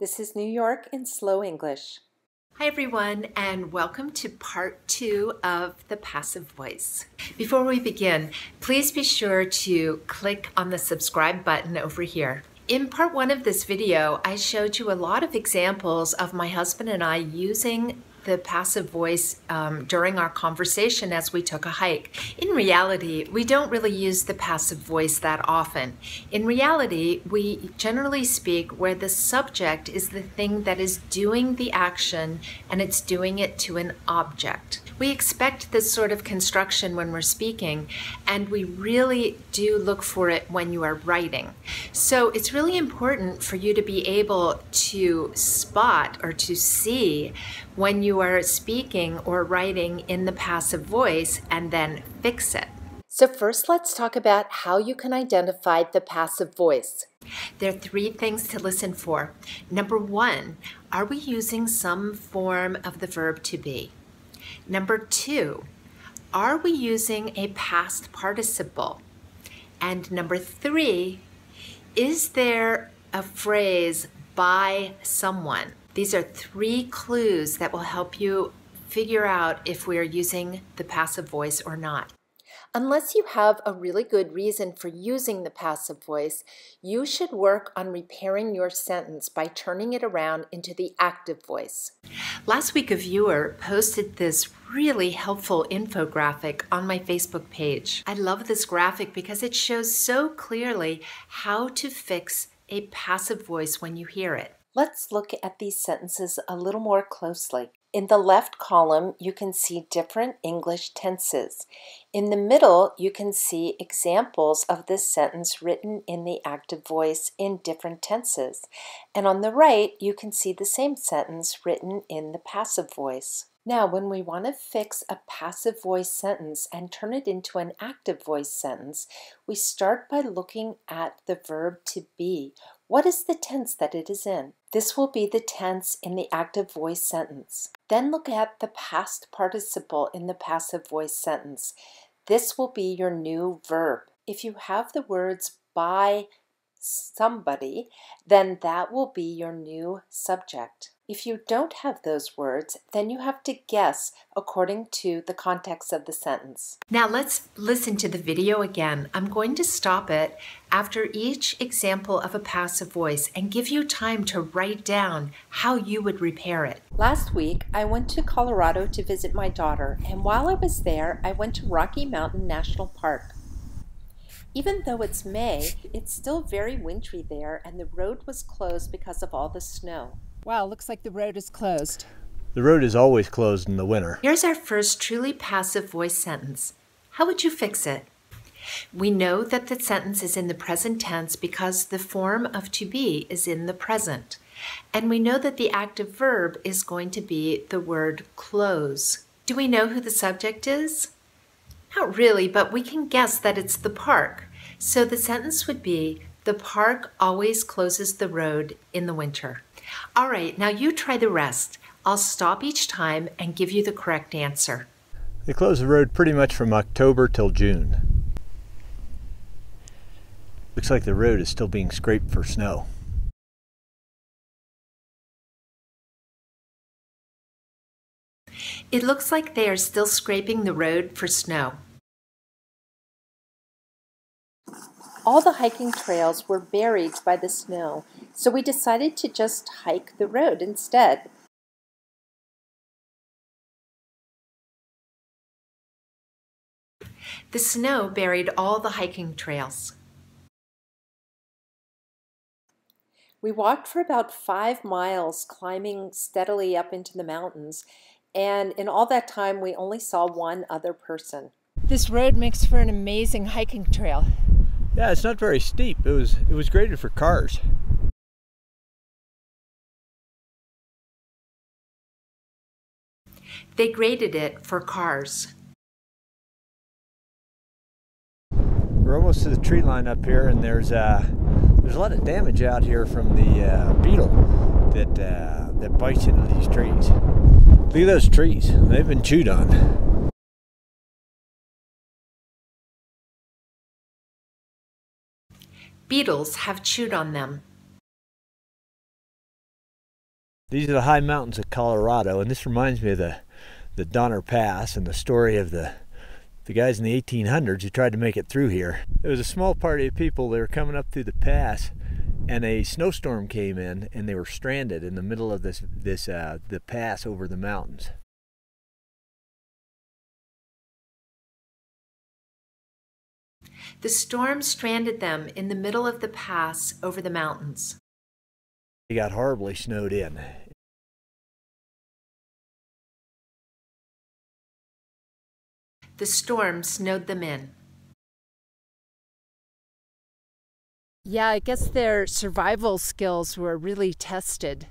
This is New York in Slow English. Hi everyone, and welcome to part 2 of the passive voice. Before we begin, please be sure to click on the subscribe button over here. In part 1 of this video, I showed you a lot of examples of my husband and I using the passive voice during our conversation as we took a hike. In reality, we don't really use the passive voice that often. In reality, we generally speak where the subject is the thing that is doing the action and it's doing it to an object. We expect this sort of construction when we're speaking, and we really do look for it when you are writing. So it's really important for you to be able to spot or to see when you are speaking or writing in the passive voice and then fix it. So first, let's talk about how you can identify the passive voice. There are 3 things to listen for. Number 1, are we using some form of the verb to be? Number 2, are we using a past participle? And number 3, is there a phrase by someone? These are 3 clues that will help you figure out if we are using the passive voice or not. Unless you have a really good reason for using the passive voice, you should work on repairing your sentence by turning it around into the active voice. Last week, a viewer posted this really helpful infographic on my Facebook page. I love this graphic because it shows so clearly how to fix a passive voice when you hear it. Let's look at these sentences a little more closely. In the left column, you can see different English tenses. In the middle, you can see examples of this sentence written in the active voice in different tenses. And on the right, you can see the same sentence written in the passive voice. Now, when we want to fix a passive voice sentence and turn it into an active voice sentence, we start by looking at the verb to be. What is the tense that it is in? This will be the tense in the active voice sentence. Then look at the past participle in the passive voice sentence. This will be your new verb. If you have the words by somebody, then that will be your new subject. If you don't have those words, then you have to guess according to the context of the sentence. Now let's listen to the video again. I'm going to stop it after each example of a passive voice and give you time to write down how you would repair it. Last week, I went to Colorado to visit my daughter, and while I was there, I went to Rocky Mountain National Park. Even though it's May, it's still very wintry there, and the road was closed because of all the snow. Wow, looks like the road is closed. The road is always closed in the winter. Here's our first truly passive voice sentence. How would you fix it? We know that the sentence is in the present tense because the form of to be is in the present. And we know that the active verb is going to be the word close. Do we know who the subject is? Not really, but we can guess that it's the park. So the sentence would be, the park always closes the road in the winter. All right, now you try the rest. I'll stop each time and give you the correct answer. They close the road pretty much from October till June. Looks like the road is still being scraped for snow. It looks like they are still scraping the road for snow. All the hiking trails were buried by the snow, so we decided to just hike the road instead. The snow buried all the hiking trails. We walked for about 5 miles, climbing steadily up into the mountains, and in all that time we only saw one other person. This road makes for an amazing hiking trail. Yeah, it's not very steep. It was graded for cars. They graded it for cars. We're almost to the tree line up here, and there's a lot of damage out here from the beetle that bites into these trees. Look at those trees. They've been chewed on. Beetles have chewed on them. These are the high mountains of Colorado, and this reminds me of the Donner Pass and the story of the guys in the 1800s who tried to make it through here. There was a small party of people that were coming up through the pass, and a snowstorm came in, and they were stranded in the middle of the pass over the mountains. The storm stranded them in the middle of the pass over the mountains. They got horribly snowed in. The storm snowed them in. Yeah, I guess their survival skills were really tested.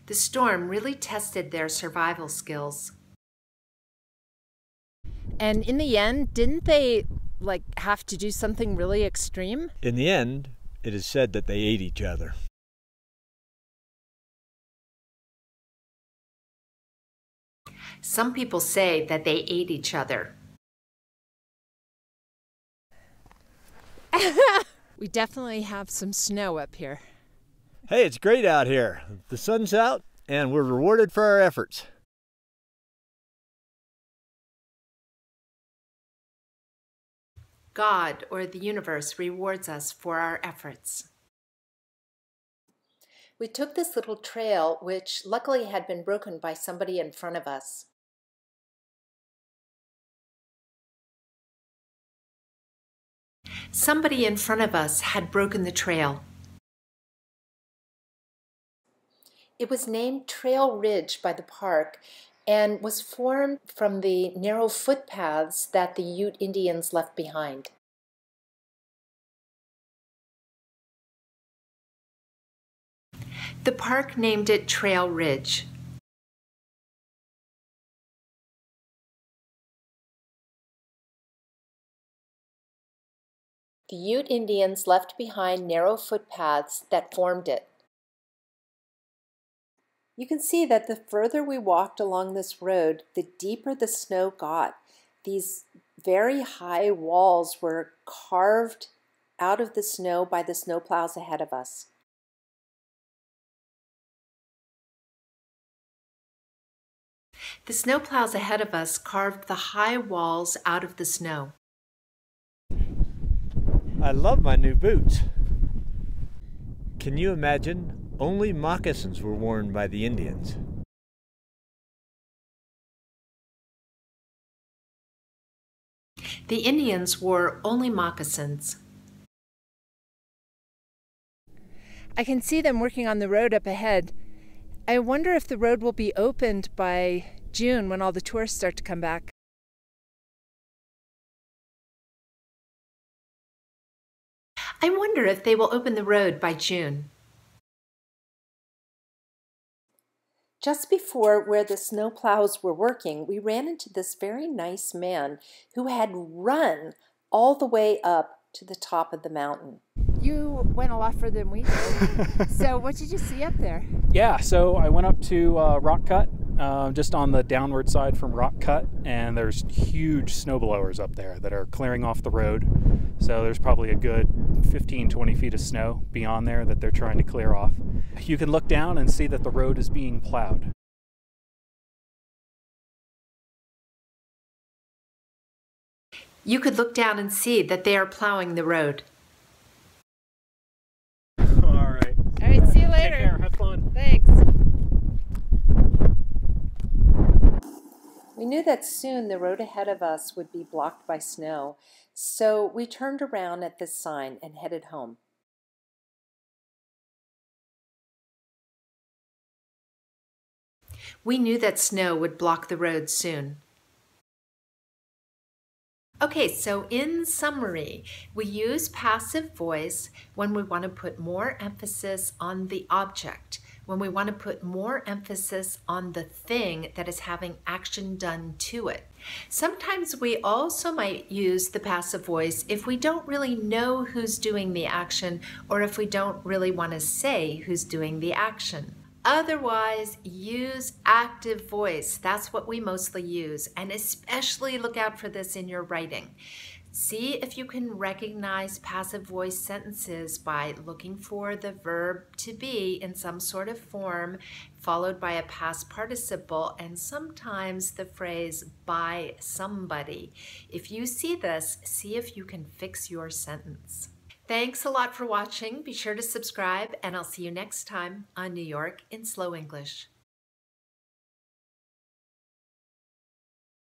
The storm really tested their survival skills. And in the end, didn't they have to do something really extreme? In the end, it is said that they ate each other. Some people say that they ate each other. We definitely have some snow up here. Hey, it's great out here. The sun's out, and we're rewarded for our efforts. God, or the universe, rewards us for our efforts. We took this little trail, which luckily had been broken by somebody in front of us. Somebody in front of us had broken the trail. It was named Trail Ridge by the park and was formed from the narrow footpaths that the Ute Indians left behind. The park named it Trail Ridge. The Ute Indians left behind narrow footpaths that formed it. You can see that the further we walked along this road, the deeper the snow got. These very high walls were carved out of the snow by the snowplows ahead of us. The snowplows ahead of us carved the high walls out of the snow. I love my new boots. Can you imagine? Only moccasins were worn by the Indians. The Indians wore only moccasins. I can see them working on the road up ahead. I wonder if the road will be opened by June when all the tourists start to come back. I wonder if they will open the road by June. Just before where the snowplows were working, we ran into this very nice man who had run all the way up to the top of the mountain. You went a lot further than we did. So what did you see up there? Yeah, so I went up to Rock Cut, just on the downward side from Rock Cut, and there's huge snowblowers up there that are clearing off the road. So there's probably a good 15, 20 feet of snow beyond there that they're trying to clear off. You can look down and see that the road is being plowed. You could look down and see that they are plowing the road. All right. All right, see you later. Take care, have fun. Thanks. We knew that soon the road ahead of us would be blocked by snow, so we turned around at this sign and headed home. We knew that snow would block the road soon. Okay, so in summary, we use passive voice when we want to put more emphasis on the object, when we want to put more emphasis on the thing that is having action done to it. Sometimes we also might use the passive voice if we don't really know who's doing the action or if we don't really want to say who's doing the action. Otherwise, use active voice. That's what we mostly use, and especially look out for this in your writing. See if you can recognize passive voice sentences by looking for the verb to be in some sort of form, followed by a past participle, and sometimes the phrase by somebody. If you see this, see if you can fix your sentence. Thanks a lot for watching. Be sure to subscribe, and I'll see you next time on New York in Slow English.